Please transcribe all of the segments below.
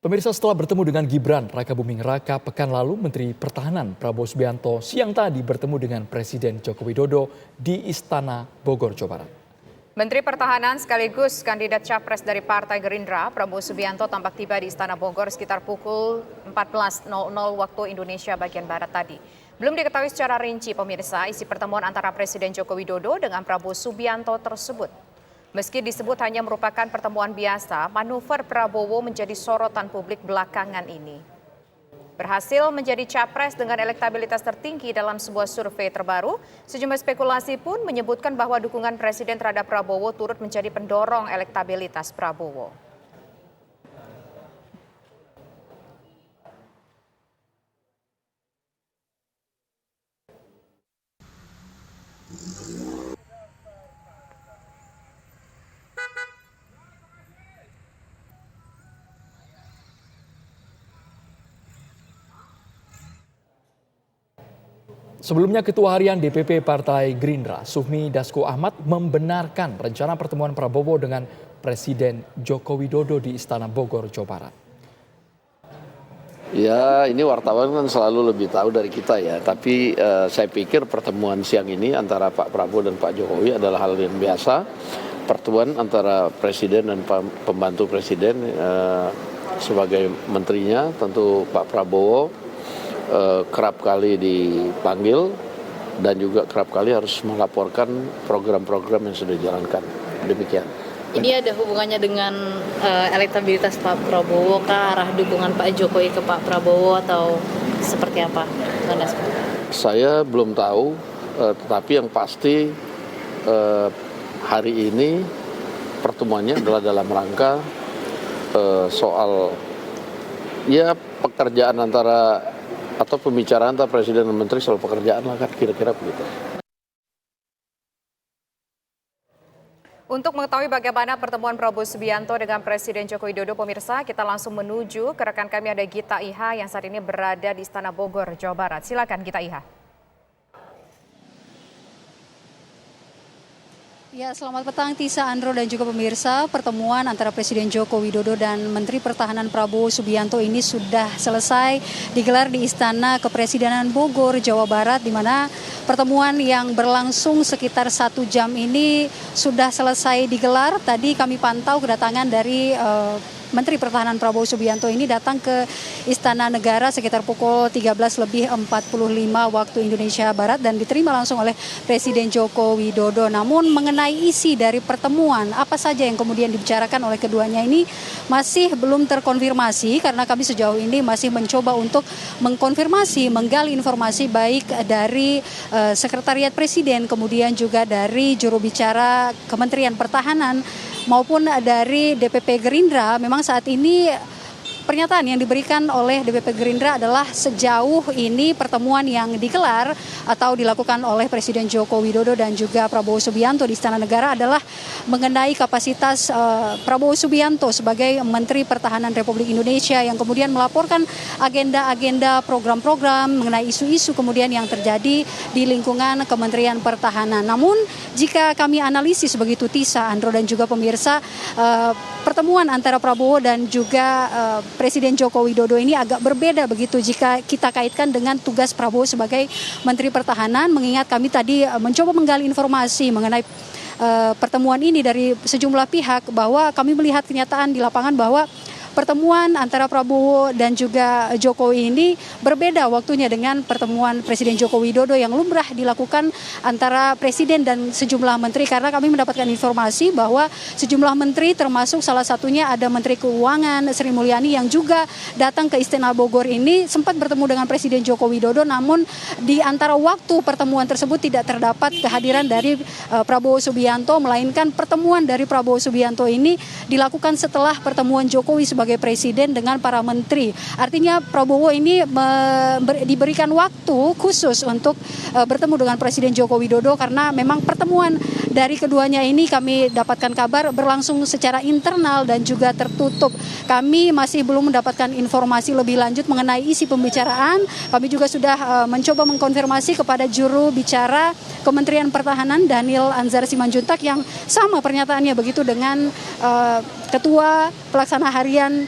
Pemirsa, setelah bertemu dengan Gibran Rakabuming Raka pekan lalu, Menteri Pertahanan Prabowo Subianto siang tadi bertemu dengan Presiden Joko Widodo di Istana Bogor, Jawa Barat. Menteri Pertahanan sekaligus kandidat Capres dari Partai Gerindra, Prabowo Subianto tampak tiba di Istana Bogor sekitar pukul 14.00 waktu Indonesia bagian Barat tadi. Belum diketahui secara rinci pemirsa isi pertemuan antara Presiden Joko Widodo dengan Prabowo Subianto tersebut. Meski disebut hanya merupakan pertemuan biasa, manuver Prabowo menjadi sorotan publik belakangan ini. Berhasil menjadi capres dengan elektabilitas tertinggi dalam sebuah survei terbaru, sejumlah spekulasi pun menyebutkan bahwa dukungan Presiden terhadap Prabowo turut menjadi pendorong elektabilitas Prabowo. Sebelumnya, Ketua Harian DPP Partai Gerindra, Sufmi Dasko Ahmad, membenarkan rencana pertemuan Prabowo dengan Presiden Joko Widodo di Istana Bogor, Jawa Barat. Ya, ini wartawan kan selalu lebih tahu dari kita ya. Tapi saya pikir pertemuan siang ini antara Pak Prabowo dan Pak Jokowi adalah hal yang biasa. Pertemuan antara Presiden dan pembantu Presiden sebagai menterinya, tentu Pak Prabowo kerap kali dipanggil dan juga kerap kali harus melaporkan program-program yang sudah dijalankan. Demikian. Ini ada hubungannya dengan elektabilitas Pak Prabowo kah, arah dukungan Pak Jokowi ke Pak Prabowo atau seperti apa? Saya belum tahu, tetapi yang pasti hari ini pertemuannya adalah dalam rangka soal ya pekerjaan atau pembicaraan antara Presiden dan Menteri soal pekerjaan lah kan, kira-kira begitu. Untuk mengetahui bagaimana pertemuan Prabowo Subianto dengan Presiden Joko Widodo, pemirsa, kita langsung menuju ke rekan kami ada Gita Iha yang saat ini berada di Istana Bogor, Jawa Barat. Silakan Gita Iha. Ya, selamat petang Tisa, Andro dan juga pemirsa. Pertemuan antara Presiden Joko Widodo dan Menteri Pertahanan Prabowo Subianto ini sudah selesai digelar di Istana Kepresidenan Bogor, Jawa Barat, di mana pertemuan yang berlangsung sekitar 1 jam ini sudah selesai digelar. Tadi kami pantau kedatangan dari Menteri Pertahanan Prabowo Subianto ini datang ke Istana Negara sekitar pukul 13.45 waktu Indonesia Barat dan diterima langsung oleh Presiden Joko Widodo. Namun mengenai isi dari pertemuan, apa saja yang kemudian dibicarakan oleh keduanya ini masih belum terkonfirmasi karena kami sejauh ini masih mencoba untuk mengkonfirmasi, menggali informasi baik dari Sekretariat Presiden, kemudian juga dari juru bicara Kementerian Pertahanan maupun dari DPP Gerindra. Memang saat ini pernyataan yang diberikan oleh DPP Gerindra adalah sejauh ini pertemuan yang digelar atau dilakukan oleh Presiden Joko Widodo dan juga Prabowo Subianto di Istana Negara adalah mengenai kapasitas Prabowo Subianto sebagai Menteri Pertahanan Republik Indonesia yang kemudian melaporkan agenda-agenda program-program mengenai isu-isu kemudian yang terjadi di lingkungan Kementerian Pertahanan. Namun jika kami analisis begitu Tisa, Andro dan juga pemirsa, pertemuan antara Prabowo dan juga Presiden Joko Widodo ini agak berbeda begitu jika kita kaitkan dengan tugas Prabowo sebagai Menteri Pertahanan, mengingat kami tadi mencoba menggali informasi mengenai pertemuan ini dari sejumlah pihak bahwa kami melihat kenyataan di lapangan bahwa pertemuan antara Prabowo dan juga Jokowi ini berbeda waktunya dengan pertemuan Presiden Joko Widodo yang lumrah dilakukan antara Presiden dan sejumlah menteri, karena kami mendapatkan informasi bahwa sejumlah menteri termasuk salah satunya ada Menteri Keuangan Sri Mulyani yang juga datang ke Istana Bogor ini sempat bertemu dengan Presiden Joko Widodo, namun di antara waktu pertemuan tersebut tidak terdapat kehadiran dari Prabowo Subianto, melainkan pertemuan dari Prabowo Subianto ini dilakukan setelah pertemuan Jokowi sebagai Presiden dengan para menteri. Artinya Prabowo ini diberikan waktu khusus untuk bertemu dengan Presiden Joko Widodo karena memang pertemuan dari keduanya ini kami dapatkan kabar berlangsung secara internal dan juga tertutup. Kami masih belum mendapatkan informasi lebih lanjut mengenai isi pembicaraan. Kami juga sudah mencoba mengkonfirmasi kepada juru bicara Kementerian Pertahanan Daniel Anzar Simanjuntak yang sama pernyataannya begitu dengan Ketua Pelaksana Harian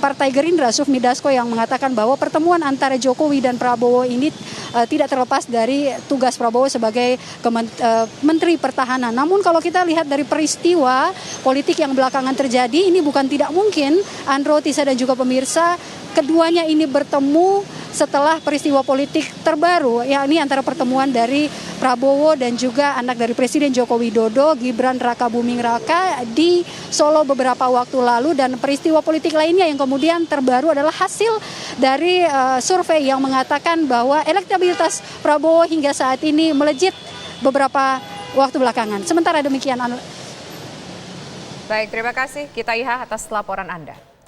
Partai Gerindra Sufmi Dasko yang mengatakan bahwa pertemuan antara Jokowi dan Prabowo ini tidak terlepas dari tugas Prabowo sebagai Menteri Pertahanan. Namun kalau kita lihat dari peristiwa politik yang belakangan terjadi, ini bukan tidak mungkin, Andro, Tisa dan juga pemirsa, keduanya ini bertemu setelah peristiwa politik terbaru, yakni antara pertemuan dari Prabowo dan juga anak dari Presiden Joko Widodo, Gibran Rakabuming Raka di Solo beberapa waktu lalu, dan peristiwa politik lainnya yang kemudian terbaru adalah hasil dari survei yang mengatakan bahwa elektabilitas Prabowo hingga saat ini melejit beberapa waktu belakangan. Sementara demikian. Baik, terima kasih Kita Iha atas laporan Anda.